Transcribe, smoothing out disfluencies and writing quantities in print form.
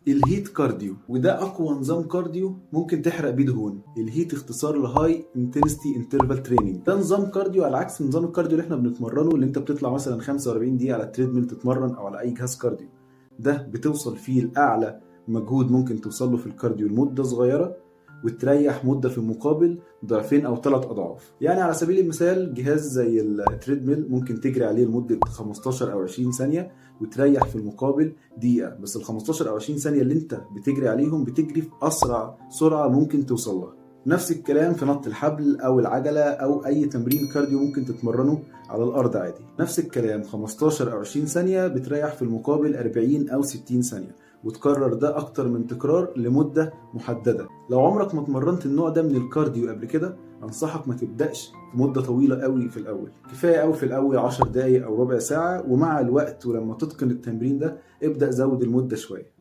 الهيت كارديو، وده اقوى نظام كارديو ممكن تحرق بيه دهون. الهيت اختصار لهاي انتنسيتي انترفال تريننج. ده نظام كارديو على عكس نظام الكارديو اللي احنا بنتمرنه، اللي انت بتطلع مثلا 45 دقيقه على التريدميل تتمرن او على اي جهاز كارديو. ده بتوصل فيه لاعلى مجهود ممكن توصل له في الكارديو لمده صغيره، وتريح مده في المقابل ضعفين او 3 اضعاف. يعني على سبيل المثال جهاز زي التريدميل ممكن تجري عليه لمده 15 او 20 ثانيه وتريح في المقابل دقيقه، بس ال 15 او 20 ثانيه اللي انت بتجري عليهم بتجري في اسرع سرعه ممكن توصل لها. نفس الكلام في نط الحبل او العجله او اي تمرين كارديو ممكن تتمرنه على الارض عادي. نفس الكلام 15 او 20 ثانيه بتريح في المقابل 40 او 60 ثانيه، وتكرر ده اكتر من تكرار لمده محدده. لو عمرك ما اتمرنت النوع ده من الكارديو قبل كده، انصحك ما تبداش في مده طويله قوي في الاول. كفايه قوي في الاول 10 دقائق او ربع ساعه، ومع الوقت ولما تتقن التمرين ده ابدا زود المده شويه.